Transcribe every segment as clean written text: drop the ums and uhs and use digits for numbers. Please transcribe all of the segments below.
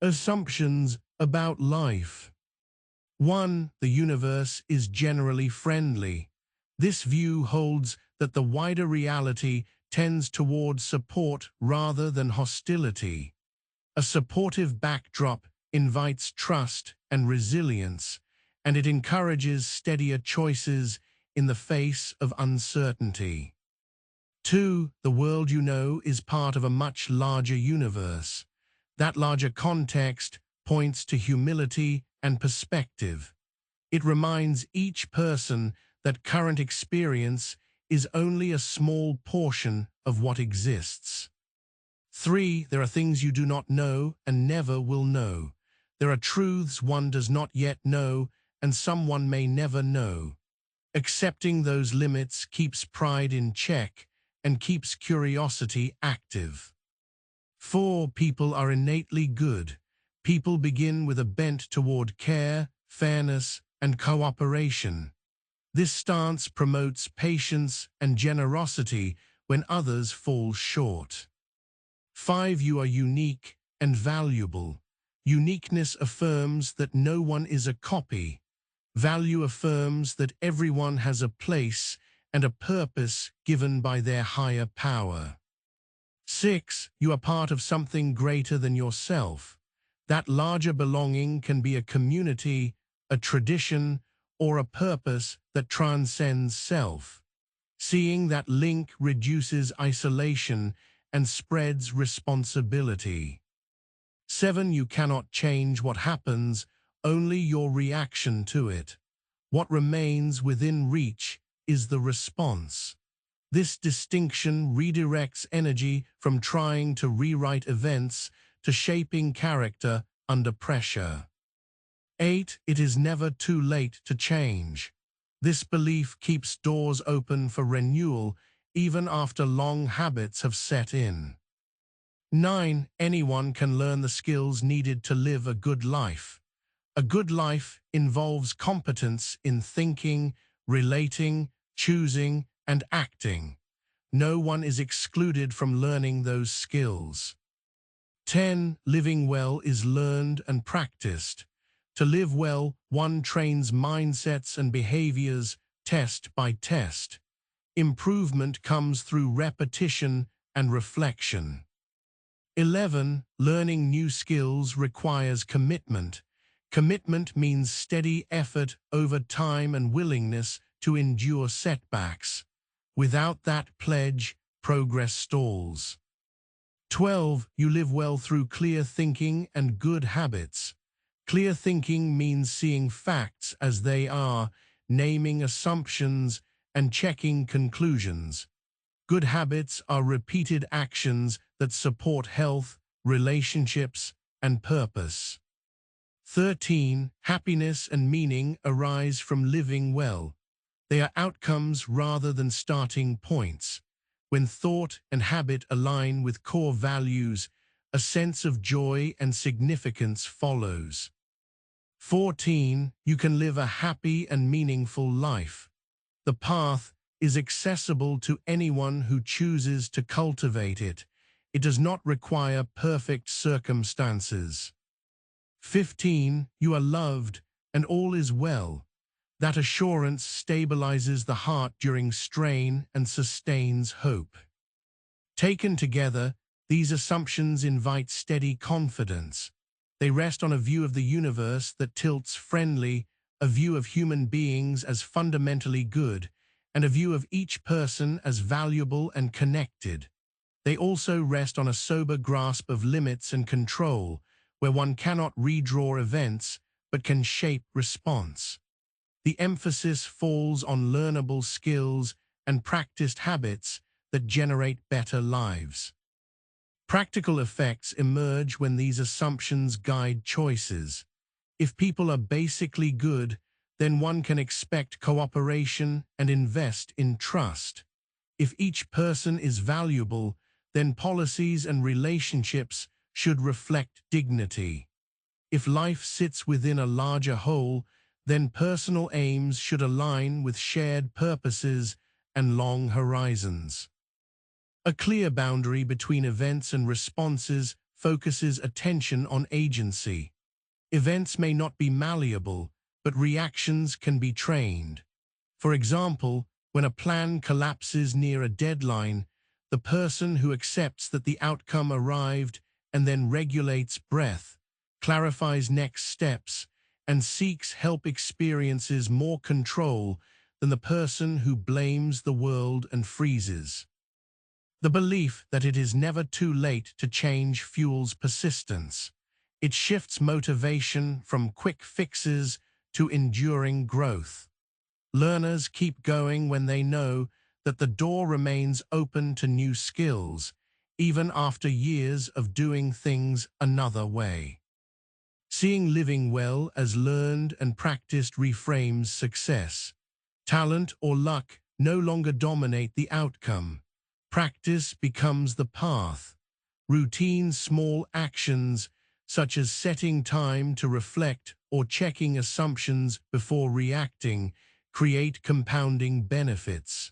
Assumptions about life. 1. The universe is generally friendly. This view holds that the wider reality tends toward support rather than hostility. A supportive backdrop invites trust and resilience, and it encourages steadier choices in the face of uncertainty. 2. The world you know is part of a much larger universe. That larger context points to humility and perspective. It reminds each person that current experience is only a small portion of what exists. 3. There are things you do not know and never will know. There are truths one does not yet know and some one may never know. Accepting those limits keeps pride in check and keeps curiosity active. 4. People are innately good. People begin with a bent toward care, fairness, and cooperation. This stance promotes patience and generosity when others fall short. 5. You are unique and valuable. Uniqueness affirms that no one is a copy. Value affirms that everyone has a place and a purpose given by their higher power. 6. You are part of something greater than yourself. That larger belonging can be a community, a tradition, or a purpose that transcends self. Seeing that link reduces isolation and spreads responsibility. 7. You cannot change what happens, only your reaction to it. What remains within reach is the response. This distinction redirects energy from trying to rewrite events to shaping character under pressure. 8. It is never too late to change. This belief keeps doors open for renewal even after long habits have set in. 9. Anyone can learn the skills needed to live a good life. A good life involves competence in thinking, relating, choosing, and acting. No one is excluded from learning those skills. 10. Living well is learned and practiced. To live well, one trains mindsets and behaviors test by test. Improvement comes through repetition and reflection. 11. Learning new skills requires commitment. Commitment means steady effort over time and willingness to endure setbacks. Without that pledge, progress stalls. 12. You live well through clear thinking and good habits. Clear thinking means seeing facts as they are, naming assumptions, and checking conclusions. Good habits are repeated actions that support health, relationships, and purpose. 13. Happiness and meaning arise from living well. They are outcomes rather than starting points. When thought and habit align with core values, a sense of joy and significance follows. 14. You can live a happy and meaningful life. The path is accessible to anyone who chooses to cultivate it. It does not require perfect circumstances. 15. You are loved and all is well. That assurance stabilizes the heart during strain and sustains hope. Taken together, these assumptions invite steady confidence. They rest on a view of the universe that tilts friendly, a view of human beings as fundamentally good, and a view of each person as valuable and connected. They also rest on a sober grasp of limits and control, where one cannot redraw events but can shape response. The emphasis falls on learnable skills and practiced habits that generate better lives. Practical effects emerge when these assumptions guide choices. If people are basically good, then one can expect cooperation and invest in trust. If each person is valuable, then policies and relationships should reflect dignity. If life sits within a larger whole, then personal aims should align with shared purposes and long horizons. A clear boundary between events and responses focuses attention on agency. Events may not be malleable, but reactions can be trained. For example, when a plan collapses near a deadline, the person who accepts that the outcome arrived and then regulates breath, clarifies next steps, and seeks help experiences more control than the person who blames the world and freezes. The belief that it is never too late to change fuels persistence. It shifts motivation from quick fixes to enduring growth. Learners keep going when they know that the door remains open to new skills, even after years of doing things another way. Seeing living well as learned and practiced reframes success. Talent or luck no longer dominate the outcome. Practice becomes the path. Routine small actions, such as setting time to reflect or checking assumptions before reacting, create compounding benefits.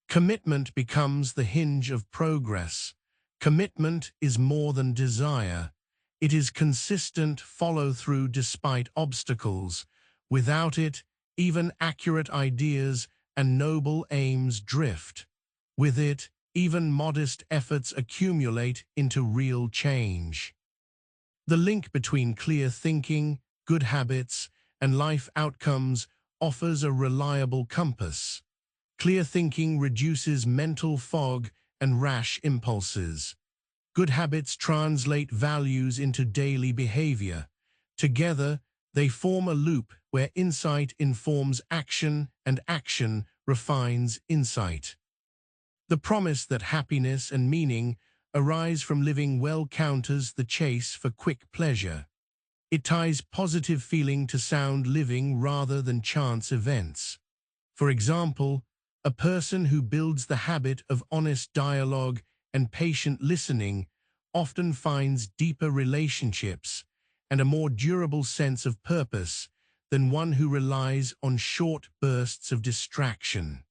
Commitment becomes the hinge of progress. Commitment is more than desire. It is consistent follow-through despite obstacles. Without it, even accurate ideas and noble aims drift. With it, even modest efforts accumulate into real change. The link between clear thinking, good habits, and life outcomes offers a reliable compass. Clear thinking reduces mental fog and rash impulses. Good habits translate values into daily behavior. Together, they form a loop where insight informs action and action refines insight. The promise that happiness and meaning arise from living well counters the chase for quick pleasure. It ties positive feeling to sound living rather than chance events. For example, a person who builds the habit of honest dialogue and patient listening often finds deeper relationships and a more durable sense of purpose than one who relies on short bursts of distraction.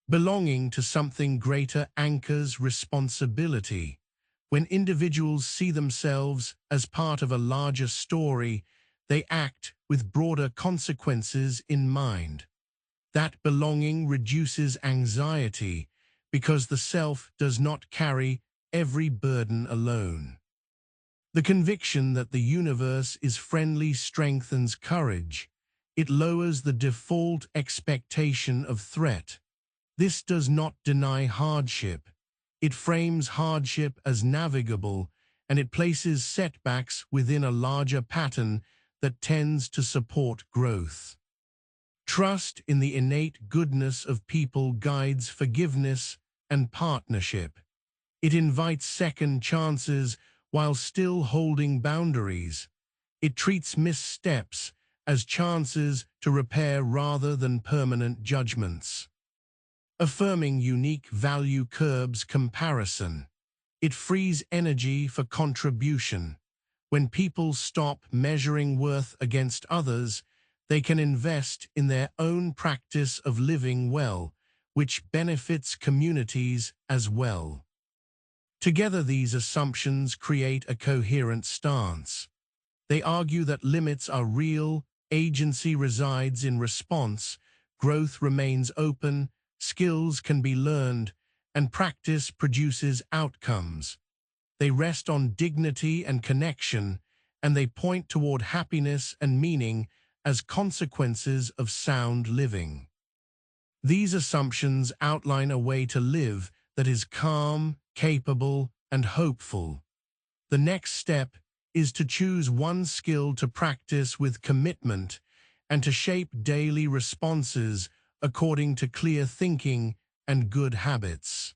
Belonging to something greater anchors responsibility. When individuals see themselves as part of a larger story, they act with broader consequences in mind. That belonging reduces anxiety because the self does not carry every burden alone. The conviction that the universe is friendly strengthens courage. It lowers the default expectation of threat. This does not deny hardship. It frames hardship as navigable, and it places setbacks within a larger pattern that tends to support growth. Trust in the innate goodness of people guides forgiveness and partnership. It invites second chances while still holding boundaries. It treats missteps as chances to repair rather than permanent judgments. Affirming unique value curbs comparison. It frees energy for contribution. When people stop measuring worth against others, they can invest in their own practice of living well, which benefits communities as well. Together, these assumptions create a coherent stance. They argue that limits are real, agency resides in response, growth remains open, skills can be learned, and practice produces outcomes. They rest on dignity and connection, and they point toward happiness and meaning as consequences of sound living. These assumptions outline a way to live that is calm, capable, and hopeful. The next step is to choose one skill to practice with commitment and to shape daily responses according to clear thinking and good habits.